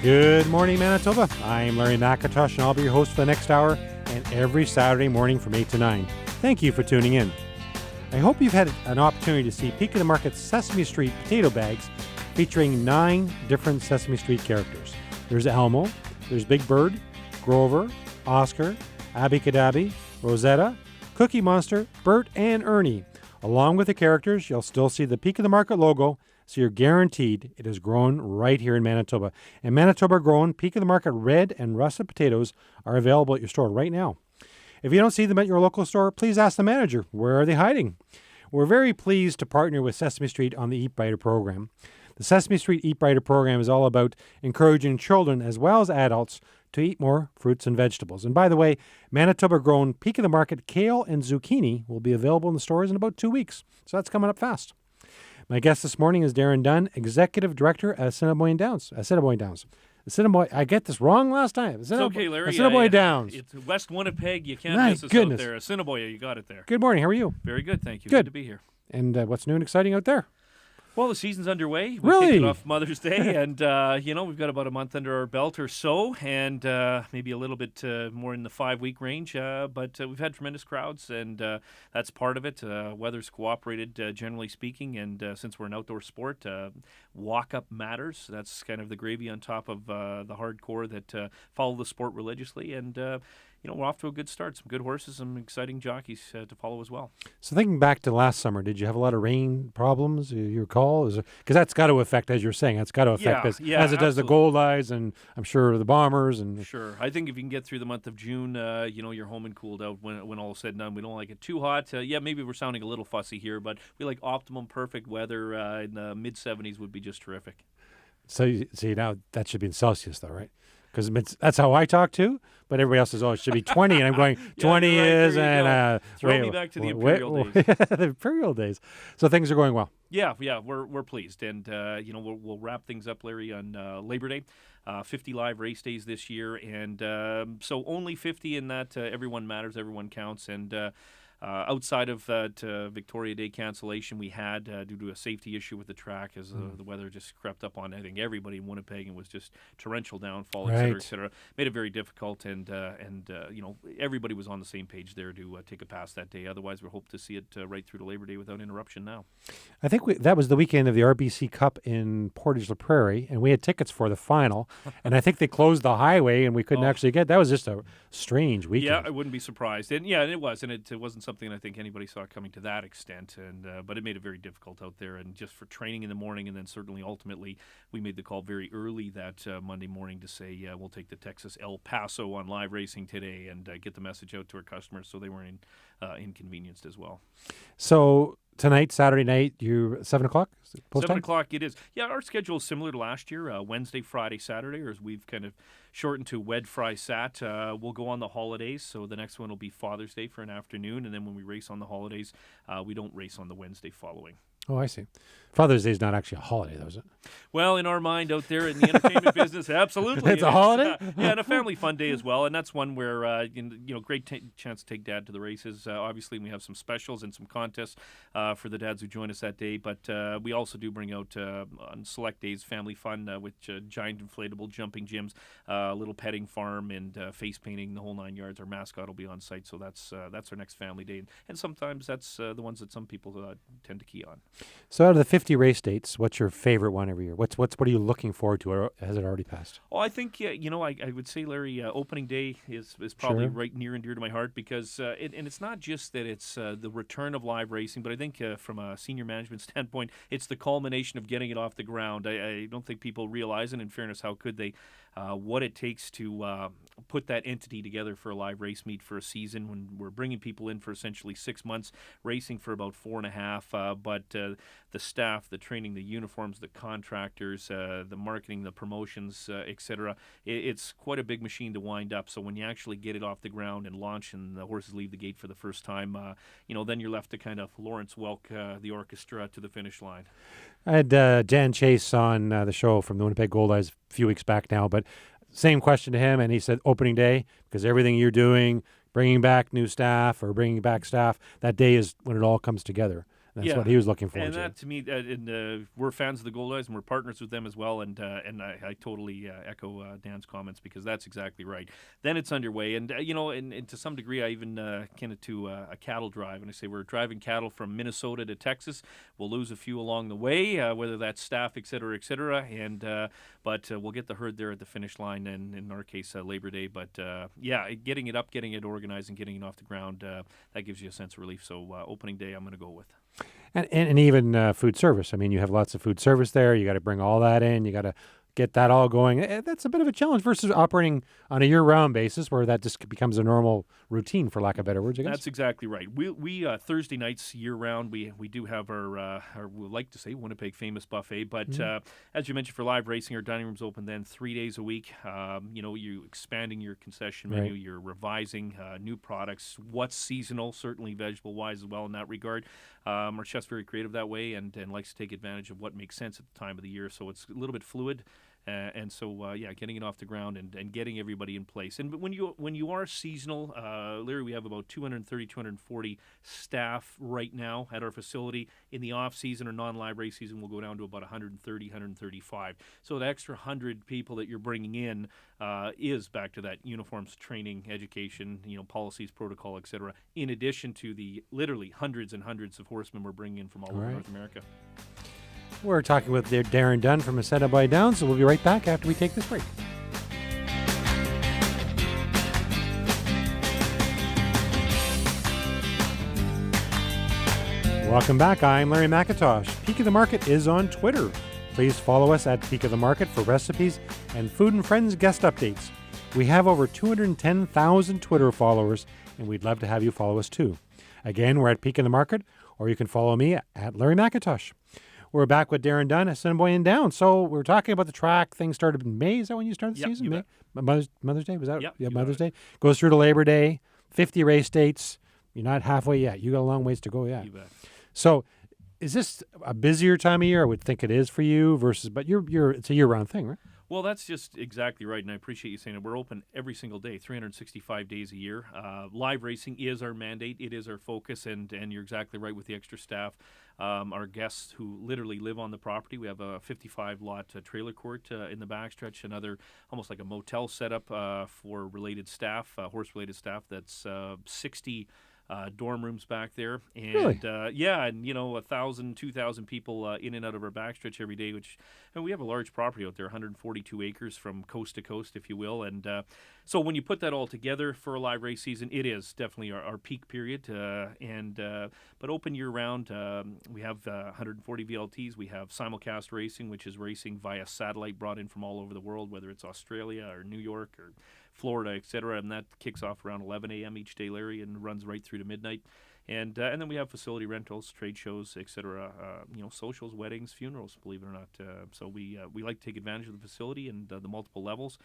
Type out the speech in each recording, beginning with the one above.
Good morning, Manitoba. I'm Larry McIntosh, and I'll be your host for the next hour and every Saturday morning from 8 to 9. Thank you for tuning in. I hope you've had an opportunity to see Peak of the Market Sesame Street potato bags featuring 9 different Sesame Street characters. There's Elmo, there's Big Bird, Grover, Oscar, Abby Cadaby, Rosetta, Cookie Monster, Bert, and Ernie. Along with the characters, you'll still see the Peak of the Market logo, so you're guaranteed it is grown right here in Manitoba. And Manitoba-grown Peak of the Market red and russet potatoes are available at your store right now. If you don't see them at your local store, please ask the manager, where are they hiding? We're very pleased to partner with Sesame Street on the Eat Brighter program. The Sesame Street Eat Brighter program is all about encouraging children as well as adults to eat more fruits and vegetables. And by the way, Manitoba-grown Peak of the Market kale and zucchini will be available in the stores in about 2 weeks. So that's coming up fast. My guest this morning is Darren Dunn, Executive Director at Assiniboia Downs. I get this wrong last time. It's okay, Larry. Assiniboia Downs. It's West Winnipeg. You can't My miss us goodness. out there. Assiniboia, you got it there. Good morning. How are you? Very good, thank you. Good. To be here. And what's new and exciting out there? Well, the season's underway. We Really? kicked it off Mother's Day, and we've got about a month under our belt or so, and maybe a little bit more in the 5-week range. But we've had tremendous crowds, and that's part of it. Weather's cooperated, generally speaking, and since we're an outdoor sport, walk-up matters. That's kind of the gravy on top of the hardcore that follow the sport religiously, and we're off to a good start. Some good horses, some exciting jockeys to follow as well. So thinking back to last summer, did you have a lot of rain problems, you recall? Because that's got to affect, as you're saying, that's got to affect as it does the Gold Eyes and I'm sure the Bombers. And Sure. I think if you can get through the month of June, you're home and cooled out when all is said and done. We don't like it too hot. Maybe we're sounding a little fussy here, but we like optimum perfect weather in the mid-70s would be just terrific. So you see, now that should be in Celsius though, right? Because that's how I talk too, but everybody else says, it should be 20, and I'm going, 20 is, and... Throw me back to the Imperial days. The Imperial days. So things are going well. Yeah, we're pleased, and we'll wrap things up, Larry, on Labor Day. 50 live race days this year, and so only 50 in that everyone matters, everyone counts, and... outside of that Victoria Day cancellation we had due to a safety issue with the track as the weather just crept up on, I think, everybody in Winnipeg, and was just torrential downfall, et cetera. Made it very difficult, and everybody was on the same page there to take a pass that day. Otherwise, we hope to see it right through to Labor Day without interruption now. I think that was the weekend of the RBC Cup in Portage-la Prairie, and we had tickets for the final, and I think they closed the highway, and we couldn't actually get. That was just a strange weekend. Yeah, I wouldn't be surprised. And it was, and it wasn't something I think anybody saw coming to that extent, and but it made it very difficult out there, and just for training in the morning, and then certainly ultimately we made the call very early that Monday morning to say we'll take the Texas El Paso on live racing today, and get the message out to our customers so they weren't inconvenienced as well. So tonight, Saturday night, you 7 o'clock? 7 o'clock it is. Yeah, our schedule is similar to last year, Wednesday, Friday, Saturday, or as we've kind of shortened to Wed, Fry, Sat. We'll go on the holidays, so the next one will be Father's Day for an afternoon, and then when we race on the holidays, we don't race on the Wednesday following. Oh, I see. Father's Day is not actually a holiday, though, is it? Well, in our mind out there in the entertainment business, absolutely. It's a holiday? And a family fun day as well. And that's one where, great chance to take Dad to the races. Obviously, we have some specials and some contests for the dads who join us that day. But we also do bring out, on select days, family fun with giant inflatable jumping gyms, little petting farm, and face painting, the whole 9 yards. Our mascot will be on site. So that's our next family day. And sometimes that's the ones that some people tend to key on. So out of the 50 race dates, what's your favorite one every year? What are you looking forward to, or has it already passed? Oh, I think, I would say, Larry, opening day is probably right near and dear to my heart, because and it's not just that it's the return of live racing, but I think from a senior management standpoint, it's the culmination of getting it off the ground. I don't think people realize, and in fairness, how could they, what it takes to put that entity together for a live race meet for a season, when we're bringing people in for essentially 6 months, racing for about 4.5, but the staff, the training, the uniforms, the contractors, the marketing, the promotions, etc. It's quite a big machine to wind up. So when you actually get it off the ground and launch, and the horses leave the gate for the first time, then you're left to kind of Lawrence Welk the orchestra to the finish line. I had Dan Chase on the show from the Winnipeg Gold Eyes a few weeks back now, but same question to him, and he said opening day, because everything you're doing, bringing back new staff or bringing back staff, that day is when it all comes together. That's what he was looking forward and to. that to me, we're fans of the Gold Eyes, and we're partners with them as well. And I totally echo Dan's comments, because that's exactly right. Then it's underway, and and to some degree, I even akin it to a cattle drive. And I say we're driving cattle from Minnesota to Texas. We'll lose a few along the way, whether that's staff, et cetera, and but we'll get the herd there at the finish line, and in our case, Labor Day. But getting it up, getting it organized, and getting it off the ground, that gives you a sense of relief. So opening day, I'm going to go with. And even food service. I mean, you have lots of food service there. You got to bring all that in. You got to get that all going. That's a bit of a challenge versus operating on a year-round basis, where that just becomes a normal routine, for lack of better words, I guess. That's exactly right. We Thursday nights year-round, we do have our we like to say Winnipeg famous buffet. But as you mentioned, for live racing, our dining room's open then 3 days a week. You expanding your concession menu, you're revising new products. What's seasonal, certainly vegetable-wise as well in that regard. Our chef's very creative that way, and likes to take advantage of what makes sense at the time of the year. So it's a little bit fluid. And so, getting it off the ground and getting everybody in place. And when you are seasonal, Larry, we have about 230, 240 staff right now at our facility. In the off season or non-live race season, we'll go down to about 130, 135. So the extra 100 people that you're bringing in is back to that uniforms, training, education, policies, protocol, et cetera, in addition to the literally hundreds and hundreds of horsemen we're bringing in from all over North America. We're talking with Darren Dunn from Assiniboia Downs, so we'll be right back after we take this break. Welcome back. I'm Larry McIntosh. Peak of the Market is on Twitter. Please follow us at Peak of the Market for recipes and Food and Friends guest updates. We have over 210,000 Twitter followers, and we'd love to have you follow us too. Again, we're at Peak of the Market, or you can follow me at Larry McIntosh. We're back with Darren Dunn, Assiniboia Downs. So we're talking about the track. Things started in May. Is that when you started the season? May? Mother's Day? Was that? Yep, yeah, Mother's Day. Goes through to Labor Day. 50 race dates. You're not halfway yet. You got a long ways to go yet. You bet. So is this a busier time of year? I would think it is for you but it's a year-round thing, right? Well, that's just exactly right, and I appreciate you saying it. We're open every single day, 365 days a year. Live racing is our mandate. It is our focus, and you're exactly right with the extra staff. Our guests who literally live on the property. We have a 55-lot trailer court in the backstretch, another almost like a motel setup for related staff, horse-related staff. That's 60 dorm rooms back there, and really? and 1,000, 2,000 people in and out of our backstretch every day. And we have a large property out there, 142 acres from coast to coast, if you will. And so when you put that all together for a live race season, it is definitely our peak period. But open year round, we have 140 VLTs. We have simulcast racing, which is racing via satellite brought in from all over the world, whether it's Australia or New York or Florida, et cetera, and that kicks off around 11 a.m. each day, Larry, and runs right through to midnight. And then we have facility rentals, trade shows, et cetera, socials, weddings, funerals, believe it or not. So we like to take advantage of the facility and the multiple levels.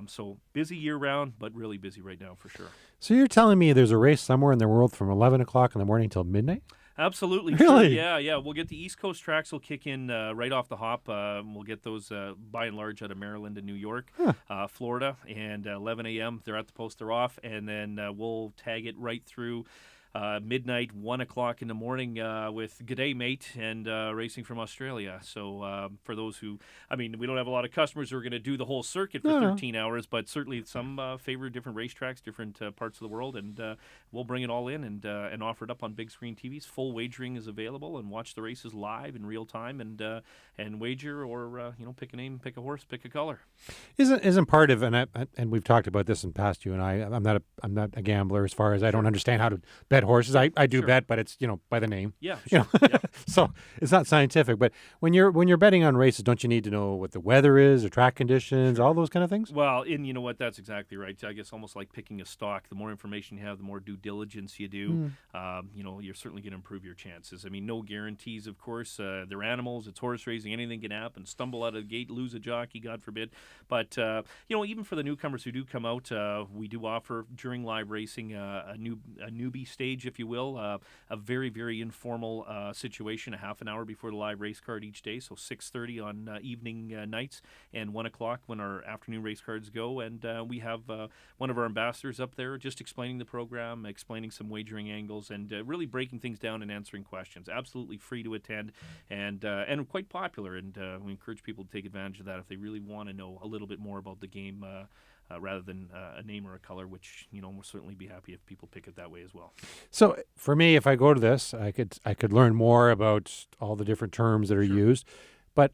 So busy year-round, but really busy right now for sure. So you're telling me there's a race somewhere in the world from 11 o'clock in the morning till midnight? Absolutely. Really? Sure. Yeah. We'll get the East Coast tracks will kick in right off the hop. We'll get those by and large out of Maryland and New York, Florida, and 11 a.m. They're at the post, they're off, and then we'll tag it right through midnight, 1 o'clock in the morning with G'day Mate and racing from Australia. So for those who, we don't have a lot of customers who are going to do the whole circuit for 13 hours, but certainly some favor different racetracks, different parts of the world, and we'll bring it all in and offer it up on big screen TVs. Full wagering is available, and watch the races live in real time and wager or pick a name, pick a horse, pick a color. Isn't part of and we've talked about this in past, you and I. I'm not a gambler as far as I don't understand how to bet horses. I do bet, but it's by the name. Yeah, sure. So it's not scientific. But when you're betting on races, don't you need to know what the weather is or track conditions, all those kind of things? Well, and you know what? That's exactly right. I guess almost like picking a stock. The more information you have, the more due diligence you do. You're certainly going to improve your chances. No guarantees, of course. They're animals. It's horse racing. Anything can happen. Stumble out of the gate, lose a jockey, God forbid. But even for the newcomers who do come out, we do offer during live racing a newbie stage. stage, if you will, a very, very informal situation, a half an hour before the live race card each day, so 6:30 on evening nights and 1 o'clock when our afternoon race cards go. And we have one of our ambassadors up there just explaining the program, explaining some wagering angles, and really breaking things down and answering questions. Absolutely free to attend and quite popular. And we encourage people to take advantage of that if they really want to know a little bit more about the game rather than a name or a color, which, we'll certainly be happy if people pick it that way as well. So for me, if I go to this, I could learn more about all the different terms that are used. But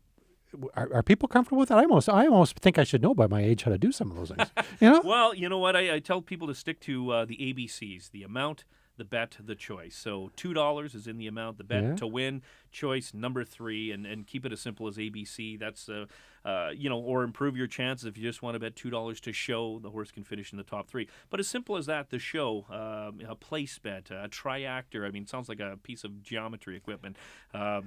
are people comfortable with that? I almost think I should know by my age how to do some of those things. Well, you know what? I tell people to stick to the ABCs: the amount, the bet, the choice. So $2 is in the amount, the bet to win, choice number 3, and keep it as simple as ABC. That's or improve your chances if you just want to bet $2 to show the horse can finish in the top 3. But as simple as that, the show, a place bet, a triactor. I mean, it sounds like a piece of geometry equipment.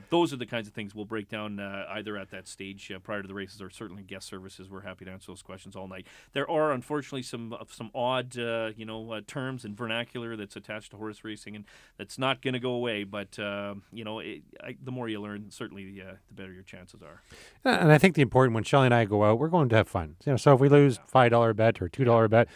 Those are the kinds of things we'll break down either at that stage prior to the races, or certainly guest services. We're happy to answer those questions all night. There are unfortunately some odd terms and vernacular that's attached to horse racing, and that's not going to go away. But the more you learn, certainly the better your chances are. And I think the important, when Shelley and I go out, we're going to have fun. So if we lose $5 bet or $2 bet,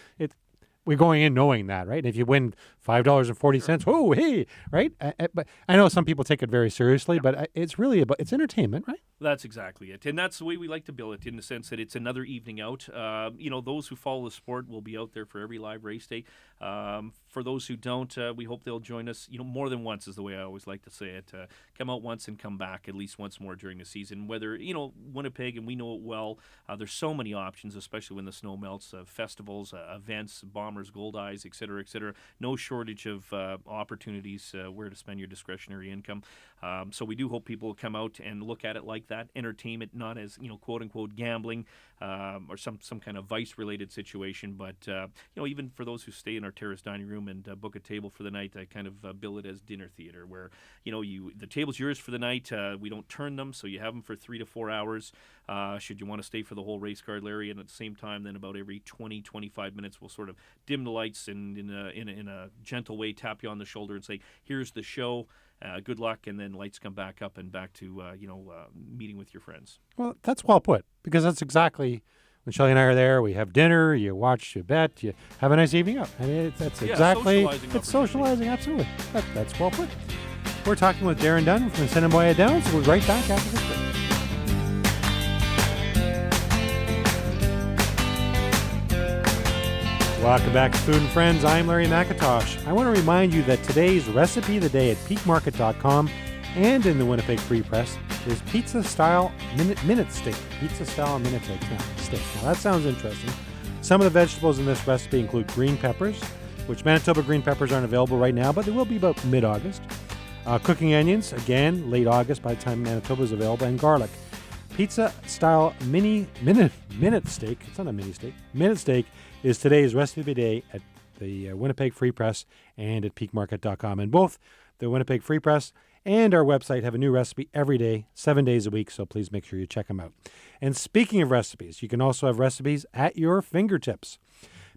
we're going in knowing that, right? And if you win $5.40, oh, hey, right? But I know some people take it very seriously, but it's really it's entertainment, right? That's exactly it. And that's the way we like to bill it, in the sense that it's another evening out. Those who follow the sport will be out there for every live race day. For those who don't, we hope they'll join us, more than once, is the way I always like to say it. Come out once and come back at least once more during the season. Whether, Winnipeg, and we know it well, there's so many options, especially when the snow melts, festivals, events, Bombers, Gold Eyes, et cetera, et cetera. No shortage of opportunities where to spend your discretionary income. So we do hope people will come out and look at it like that. Entertainment, not as, quote-unquote gambling or some kind of vice-related situation. But, even for those who stay in our terrace dining room and book a table for the night, I kind of bill it as dinner theater, where, the table's yours for the night. We don't turn them, so you have them for 3 to 4 hours. Should you want to stay for the whole race card, Larry, and at the same time, then about every 20-25 minutes, we'll sort of dim the lights and in a gentle way tap you on the shoulder and say, here's the show. Good luck, and then lights come back up and back to meeting with your friends. Well, that's well put, because that's exactly when Shelley and I are there. We have dinner, you watch, you bet, you have a nice evening up. I mean, it's socializing. Absolutely. That's well put. We're talking with Darren Dunn from Assiniboia Downs. We'll be right back after this break. Welcome back to Food and Friends. I'm Larry McIntosh. I want to remind you that today's recipe of the day at peakmarket.com and in the Winnipeg Free Press is pizza-style minute steak. Pizza-style minute steak. Now, that sounds interesting. Some of the vegetables in this recipe include green peppers, which Manitoba green peppers aren't available right now, but they will be about mid-August. Cooking onions, again, late August by the time Manitoba is available, and garlic. Pizza-style minute steak. It's not a mini steak. Minute steak is today's recipe of the day at the Winnipeg Free Press and at peakmarket.com. And both the Winnipeg Free Press and our website have a new recipe every day, 7 days a week, so please make sure you check them out. And speaking of recipes, you can also have recipes at your fingertips.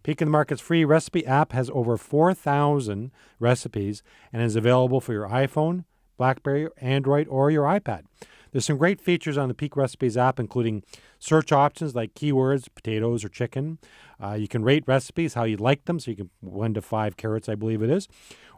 Peak of the Market's free recipe app has over 4,000 recipes and is available for your iPhone, BlackBerry, Android, or your iPad. There's some great features on the Peak Recipes app, including search options like keywords, potatoes, or chicken. You can rate recipes how you like them, so you can 1 to 5 carrots, I believe it is.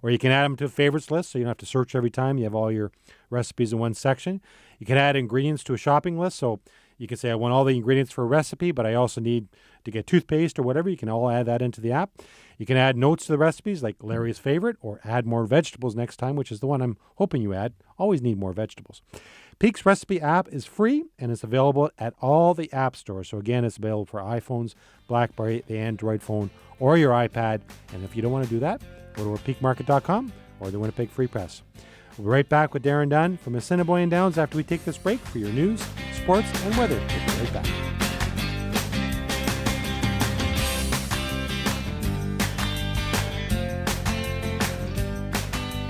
Or you can add them to a favorites list, so you don't have to search every time. You have all your recipes in one section. You can add ingredients to a shopping list, so you can say, I want all the ingredients for a recipe, but I also need to get toothpaste or whatever. You can all add that into the app. You can add notes to the recipes, like Larry's favorite, or add more vegetables next time, which is the one I'm hoping you add. Always need more vegetables. Peak's Recipe app is free, and it's available at all the app stores. So again, it's available for iPhones, BlackBerry, the Android phone, or your iPad. And if you don't want to do that, go to peakmarket.com or the Winnipeg Free Press. We'll be right back with Darren Dunn from Assiniboia Downs after we take this break for your news, sports, and weather. We'll be right back.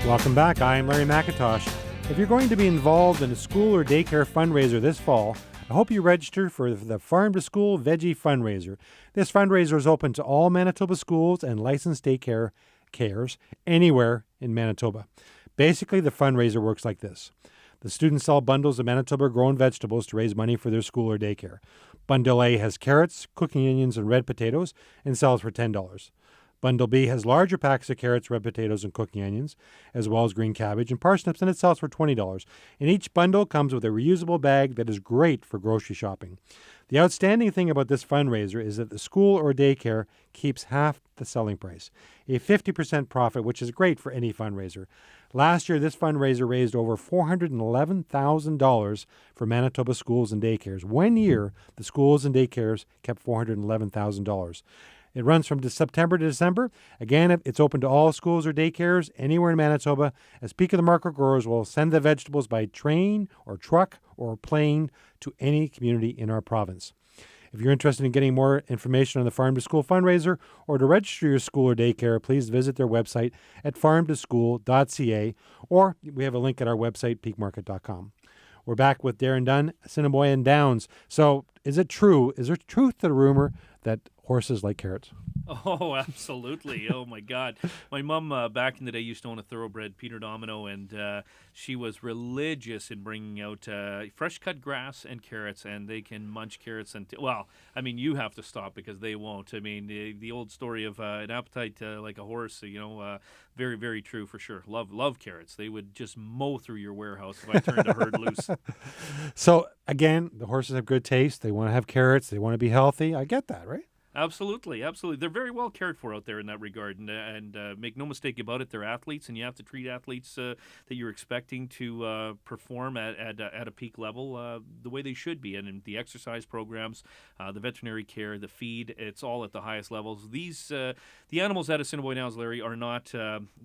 Welcome back. I'm Larry McIntosh. If you're going to be involved in a school or daycare fundraiser this fall, I hope you register for the Farm to School Veggie Fundraiser. This fundraiser is open to all Manitoba schools and licensed daycare cares anywhere in Manitoba. Basically, the fundraiser works like this. The students sell bundles of Manitoba-grown vegetables to raise money for their school or daycare. Bundle A has carrots, cooking onions, and red potatoes and sells for $10. Bundle B has larger packs of carrots, red potatoes, and cooking onions, as well as green cabbage and parsnips, and it sells for $20. And each bundle comes with a reusable bag that is great for grocery shopping. The outstanding thing about this fundraiser is that the school or daycare keeps half the selling price, a 50% profit, which is great for any fundraiser. Last year, this fundraiser raised over $411,000 for Manitoba schools and daycares. 1 year, the schools and daycares kept $411,000. It runs from September to December. Again, it's open to all schools or daycares anywhere in Manitoba, as Peak of the Market growers will send the vegetables by train or truck or plane to any community in our province. If you're interested in getting more information on the Farm to School fundraiser or to register your school or daycare, please visit their website at farmtoschool.ca, or we have a link at our website, peakmarket.com. We're back with Darren Dunn, Assiniboia Downs. So is there truth to the rumor that horses like carrots? Oh, absolutely. Oh, my God. My mom back in the day used to own a thoroughbred, Peter Domino, and she was religious in bringing out fresh-cut grass and carrots, and they can munch carrots. You have to stop because they won't. I mean, the old story of an appetite like a horse, very, very true for sure. Love carrots. They would just mow through your warehouse if I turned a herd loose. So, again, the horses have good taste. They want to have carrots. They want to be healthy. I get that, right? Absolutely. They're very well cared for out there in that regard, and make no mistake about it, they're athletes, and you have to treat athletes that you're expecting to perform at a peak level the way they should be. And in the exercise programs, the veterinary care, the feed, it's all at the highest levels. The animals at Assiniboia Downs, Larry, are not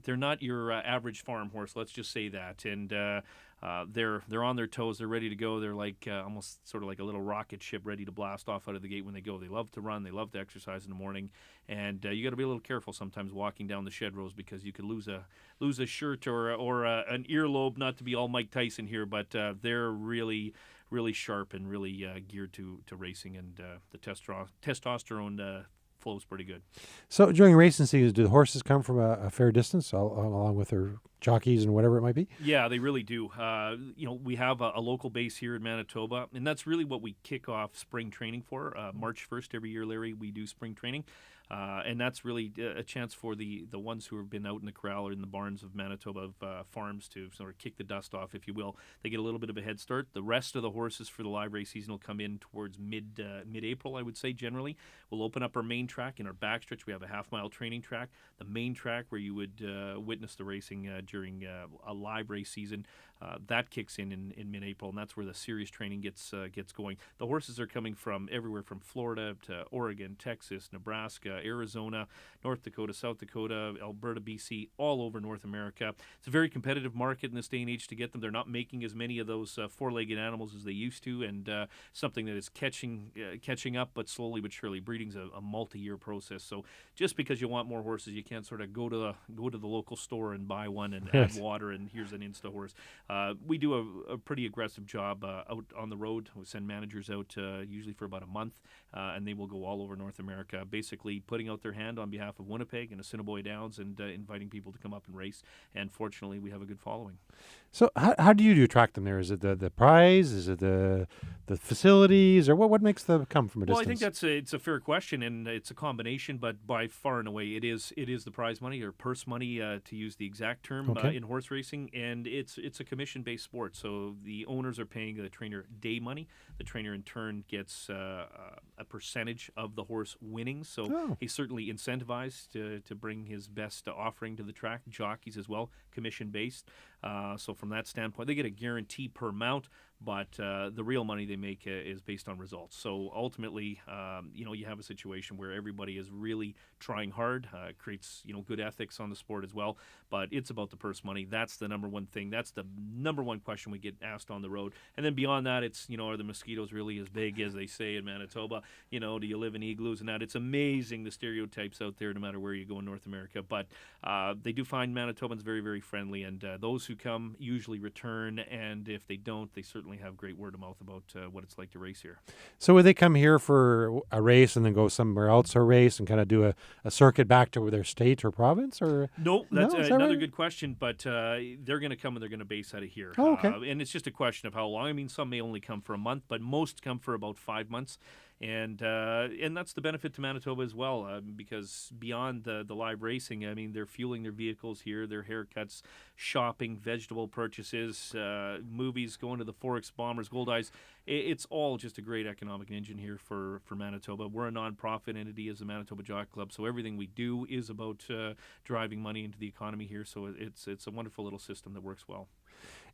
they're not your average farm horse. Let's just say that, and they're on their toes. They're ready to go. They're like almost sort of like a little rocket ship ready to blast off out of the gate when they go. They love to run. They love to exercise in the morning, and you got to be a little careful sometimes walking down the shed rows because you could lose a shirt or an earlobe. Not to be all Mike Tyson here, but they're really sharp and really geared to racing, and the testosterone flows pretty good. So during racing season, do the horses come from a fair distance along with their jockeys and whatever it might be? Yeah, they really do. We have a local base here in Manitoba, and that's really what we kick off spring training for. March 1st every year, Larry, we do spring training. And that's really a chance for the ones who have been out in the corral or in the barns of Manitoba farms to sort of kick the dust off, if you will. They get a little bit of a head start. The rest of the horses for the live race season will come in towards mid-April, I would say, generally. We'll open up our main track. In our backstretch, we have a half-mile training track. The main track where you would witness the racing during a live race season, that kicks in mid-April, and that's where the serious training gets going. The horses are coming from everywhere from Florida to Oregon, Texas, Nebraska, Arizona, North Dakota, South Dakota, Alberta, BC, all over North America. It's a very competitive market in this day and age to get them. They're not making as many of those four-legged animals as they used to, and something that is catching up, but slowly but surely. Breeding's a multi-year process. So just because you want more horses, you can't sort of go to the local store and buy one and add water and here's an Insta horse. We do a pretty aggressive job out on the road. We send managers out usually for about a month, and they will go all over North America, basically putting out their hand on behalf of Winnipeg and Assiniboia Downs and inviting people to come up and race. And fortunately, we have a good following. So how do you attract them there? Is it the prize? Is it the facilities? Or what makes them come from a distance? Well, I think it's a fair question, and it's a combination, but by far and away, it is the prize money or purse money, to use the exact term, in horse racing, and it's a commission-based sport. So the owners are paying the trainer day money. The trainer, in turn, gets a percentage of the horse winnings. So he's certainly incentivized to bring his best offering to the track. Jockeys as well, commission-based. So from that standpoint, they get a guarantee per mount, but the real money they make is based on results. So ultimately, you have a situation where everybody is really trying hard. It creates, good ethics on the sport as well. But it's about the purse money. That's the number one thing. That's the number one question we get asked on the road. And then beyond that, it's, are the mosquitoes really as big as they say in Manitoba? Do you live in igloos and that? It's amazing the stereotypes out there no matter where you go in North America. But they do find Manitobans very, very friendly. And those who who come usually return, and if they don't, they certainly have great word of mouth about what it's like to race here. So would they come here for a race and then go somewhere else for a race and kind of do a circuit back to their state or province? Or No, that's Is that another right? good question, but they're going to come and they're going to base out of here. Oh, okay. And it's just a question of how long. I mean, some may only come for a month, but most come for about 5 months. And that's the benefit to Manitoba as well, because beyond the live racing, I mean, they're fueling their vehicles here, their haircuts, shopping, vegetable purchases, movies, going to the Forex Bombers, Gold Eyes. It's all just a great economic engine here for Manitoba. We're a nonprofit entity as the Manitoba Jock Club, so everything we do is about driving money into the economy here. So it's a wonderful little system that works well.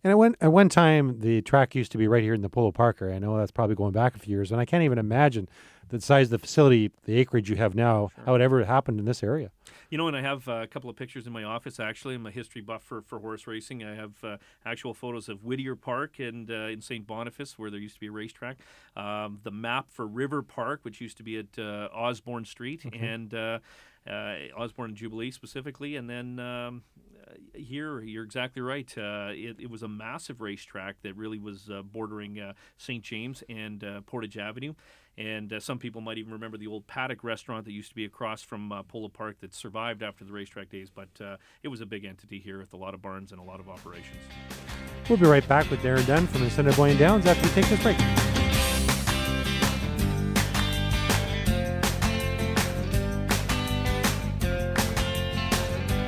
And at one time, the track used to be right here in the Polo Park area. I know that's probably going back a few years, and I can't even imagine the size of the facility, the acreage you have now, how it ever happened in this area. You know, and I have a couple of pictures in my office, actually. I'm a history buff for horse racing. I have actual photos of Whittier Park and in St. Boniface, where there used to be a racetrack. The map for River Park, which used to be at Osborne Street, and Osborne and Jubilee specifically. And then here, you're exactly right. It was a massive racetrack that really was bordering St. James and Portage Avenue. And some people might even remember the old Paddock restaurant that used to be across from Polo Park that survived after the racetrack days. But it was a big entity here with a lot of barns and a lot of operations. We'll be right back with Darren Dunn from Assiniboia Downs after we take this break.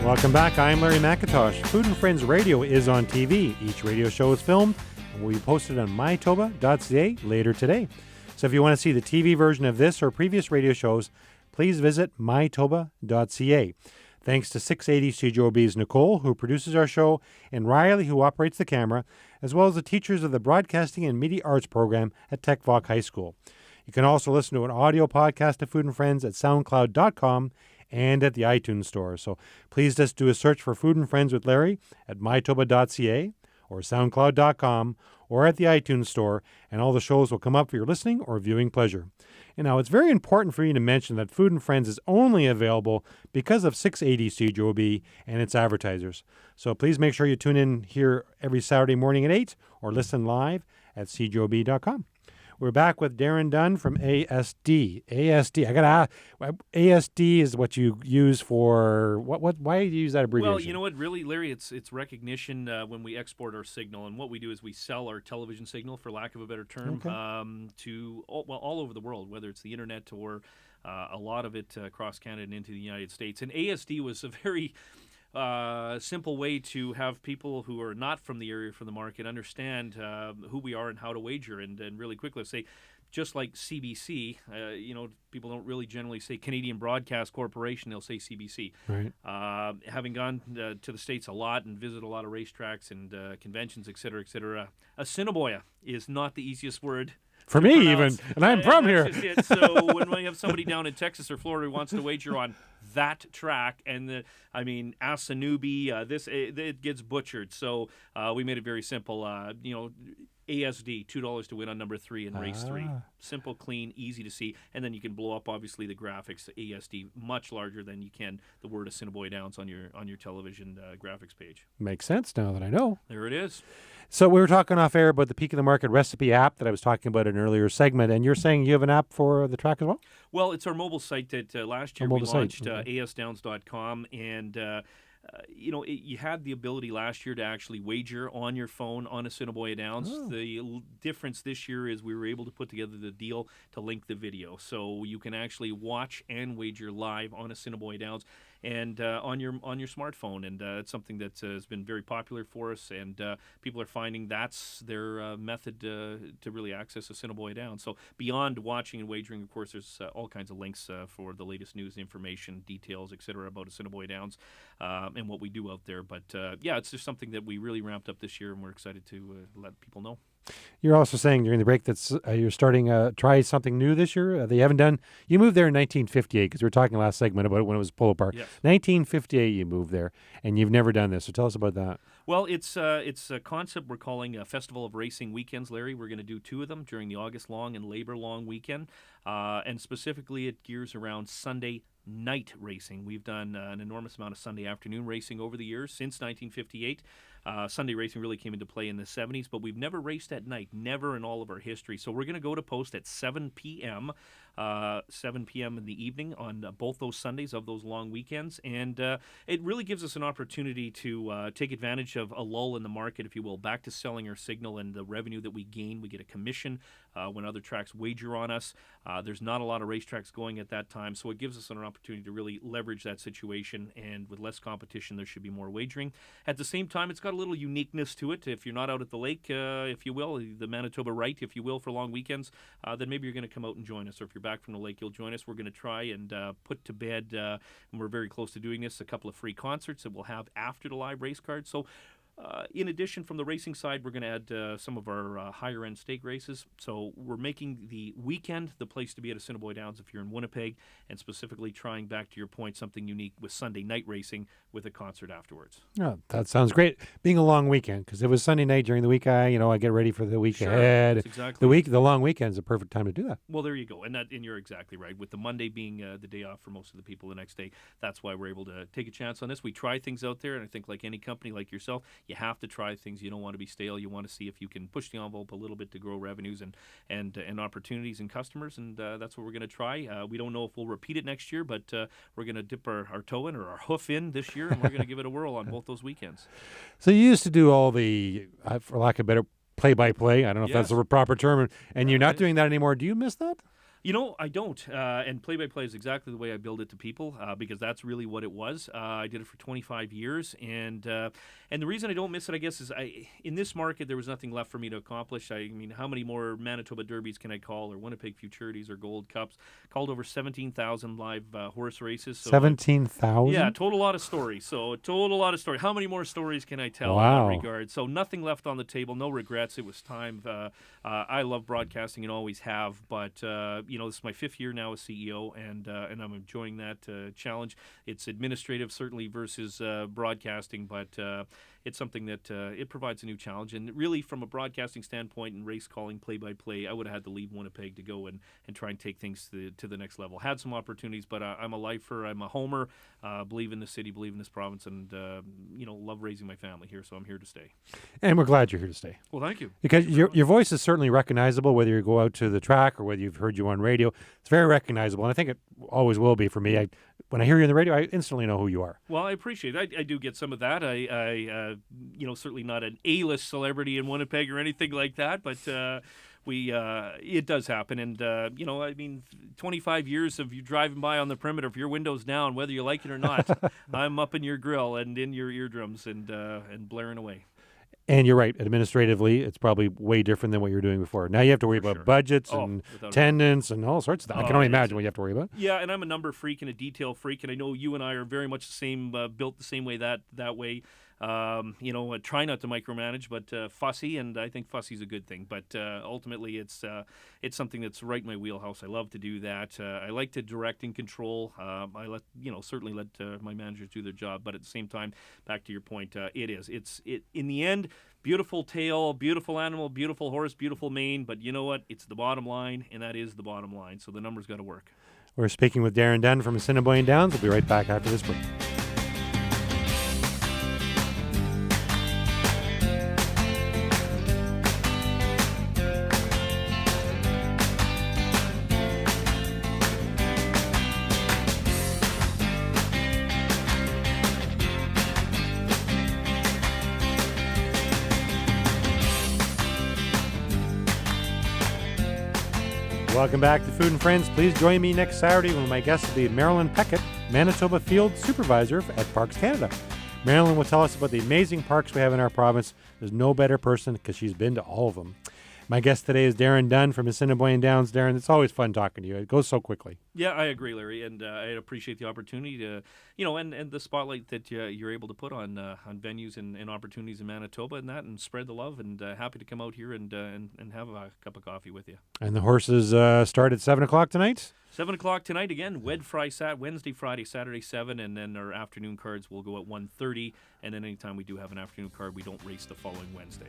Welcome back. I'm Larry McIntosh. Food and Friends Radio is on TV. Each radio show is filmed and will be posted on MyToba.ca later today. So if you want to see the TV version of this or previous radio shows, please visit MyToba.ca. Thanks to 680 CJOB's Nicole, who produces our show, and Riley, who operates the camera, as well as the teachers of the Broadcasting and Media Arts program at TechVoc High School. You can also listen to an audio podcast of Food and Friends at SoundCloud.com and at the iTunes Store. So please just do a search for Food and Friends with Larry at MyToba.ca or SoundCloud.com or at the iTunes Store, and all the shows will come up for your listening or viewing pleasure. And now, it's very important for me to mention that Food and Friends is only available because of 680 CJOB and its advertisers. So please make sure you tune in here every Saturday morning at 8 or listen live at cjob.com. We're back with Darren Dunn from ASD. ASD. I got to ask, ASD is what you use for what? Why do you use that abbreviation? Well, you know what, really, Larry, it's recognition when we export our signal, and what we do is we sell our television signal, for lack of a better term, to all over the world, whether it's the internet or a lot of it across Canada and into the United States. And ASD was a very simple way to have people who are not from the area, from the market, understand who we are and how to wager. And really quickly, let's say, just like CBC, people don't really generally say Canadian Broadcast Corporation, they'll say CBC. Right. Having gone to the States a lot and visit a lot of racetracks and conventions, et cetera, Assiniboia is not the easiest word for me, pronounce. even, and I'm from here. So when we have somebody down in Texas or Florida who wants to wager on that track, and Assiniboia, it gets butchered. So we made it very simple. ASD, $2 to win on number 3 in race 3. Simple, clean, easy to see, and then you can blow up obviously the graphics. ASD much larger than you can the word Assiniboia Downs on your television graphics page. Makes sense now that I know. There it is. So we were talking off air about the Peak of the Market recipe app that I was talking about in an earlier segment, and you're saying you have an app for the track as well? Well, it's our mobile site that last year we launched, asdowns.com, and you had the ability last year to actually wager on your phone on Assiniboia Downs. Oh. The difference this year is we were able to put together the deal to link the video, so you can actually watch and wager live on Assiniboia Downs and on your smartphone, and it's something that has been very popular for us, and people are finding that's their method to really access Assiniboia Downs. So beyond watching and wagering, of course, there's all kinds of links for the latest news, information, details, etc. about Assiniboia Downs and what we do out there. But it's just something that we really ramped up this year, and we're excited to let people know. You're also saying during the break that you're starting try something new this year. They haven't done. You moved there in 1958 because we were talking last segment about when it was Polo Park. Yes. 1958, you moved there, and you've never done this. So tell us about that. Well, it's a concept we're calling a Festival of Racing Weekends, Larry. We're going to do 2 of them during the August long and Labor long weekend, and specifically it gears around Sunday night racing. We've done an enormous amount of Sunday afternoon racing over the years since 1958. Sunday racing really came into play in the 70s, but we've never raced at night, never in all of our history. So we're going to go to post at 7 p.m., 7 p.m. in the evening on both those Sundays of those long weekends. And it really gives us an opportunity to take advantage of a lull in the market, if you will, back to selling our signal and the revenue that we gain. We get a commission when other tracks wager on us. There's not a lot of racetracks going at that time, so it gives us an opportunity to really leverage that situation, and with less competition, there should be more wagering. At the same time, it's got a little uniqueness to it. If you're not out at the lake, if you will, the Manitoba Right, if you will, for long weekends, then maybe you're going to come out and join us, or if you're back from the lake, you'll join us. We're going to try and put to bed, and we're very close to doing this, a couple of free concerts that we'll have after the live race card. So in addition, from the racing side, we're going to add some of our higher-end stake races. So we're making the weekend the place to be at Assiniboia Downs if you're in Winnipeg, and specifically trying, back to your point, something unique with Sunday night racing with a concert afterwards. Oh, that sounds great. Being a long weekend, because it was Sunday night during the week, I get ready for the week ahead. Exactly. The long weekend is a perfect time to do that. Well, there you go, and you're exactly right. With the Monday being the day off for most of the people the next day, that's why we're able to take a chance on this. We try things out there, and I think like any company like yourself, you have to try things. You don't want to be stale. You want to see if you can push the envelope a little bit to grow revenues and opportunities and customers, and that's what we're going to try. We don't know if we'll repeat it next year, but we're going to dip our toe in, or our hoof in, this year, and we're going to give it a whirl on both those weekends. So you used to do all the, for lack of a better, play-by-play. I don't know if that's the proper term, and you're not doing that anymore. Do you miss that? You know, I don't. And play-by-play is exactly the way I build it to people, because that's really what it was. I did it for 25 years, and the reason I don't miss it, I guess, is in this market there was nothing left for me to accomplish. I mean, how many more Manitoba Derbies can I call, or Winnipeg Futurities, or Gold Cups? Called over 17,000 live horse races. So 17,000? Yeah, total lot of stories. So a total lot of stories. How many more stories can I tell in that regard? So nothing left on the table, no regrets. It was time. I love broadcasting and always have, but this is my 5th year now as CEO, and I'm enjoying that challenge. It's administrative, certainly, versus broadcasting, but it's something that it provides a new challenge. And really, from a broadcasting standpoint and race calling, play-by-play, I would have had to leave Winnipeg to go and try and take things to the next level. Had some opportunities, but I'm a lifer. I'm a homer. Believe in the city, believe in this province, and love raising my family here, so I'm here to stay. And we're glad you're here to stay. Well, thank you. Because your voice is certainly recognizable, whether you go out to the track or whether you've heard you on radio. It's very recognizable, and I think it always will be for me. When I hear you on the radio, I instantly know who you are. Well, I appreciate it. I do get some of that. I certainly not an A-list celebrity in Winnipeg or anything like that, but it does happen. And 25 years of you driving by on the perimeter, if your window's down, whether you like it or not, I'm up in your grill and in your eardrums and blaring away. And you're right. Administratively, it's probably way different than what you were doing before. Now you have to worry about budgets and attendance and all sorts of stuff. I can only imagine what you have to worry about. Yeah, and I'm a number freak and a detail freak, and I know you and I are very much the same, built the same way that way. Try not to micromanage, but fussy, and I think fussy is a good thing. But ultimately, it's something that's right in my wheelhouse. I love to do that. I like to direct and control. I certainly let my managers do their job. But at the same time, back to your point, it's in the end, beautiful tail, beautiful animal, beautiful horse, beautiful mane. But you know what? It's the bottom line, and that is the bottom line. So the numbers got to work. We're speaking with Darren Dunn from Assiniboia Downs. We'll be right back after this break. Welcome back to Food and Friends. Please join me next Saturday when my guest will be Marilyn Peckett, Manitoba Field Supervisor at Parks Canada. Marilyn will tell us about the amazing parks we have in our province. There's no better person because she's been to all of them. My guest today is Darren Dunn from Assiniboia Downs. Darren, it's always fun talking to you. It goes so quickly. Yeah, I agree, Larry, and I appreciate the opportunity to, and the spotlight that you're able to put on venues and opportunities in Manitoba and spread the love. And happy to come out here and have a cup of coffee with you. And the horses start at 7 o'clock tonight. 7 o'clock tonight again. Wednesday, Friday, Saturday 7, and then our afternoon cards will go at 1:30. And then anytime we do have an afternoon card, we don't race the following Wednesday.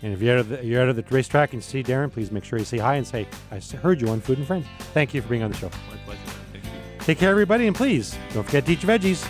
And if you're out of the racetrack and see Darren, please make sure you say hi and say, I heard you on Food and Friends. Thank you for being on the show. My pleasure. Thank you. Take care, everybody, and please don't forget to eat your veggies.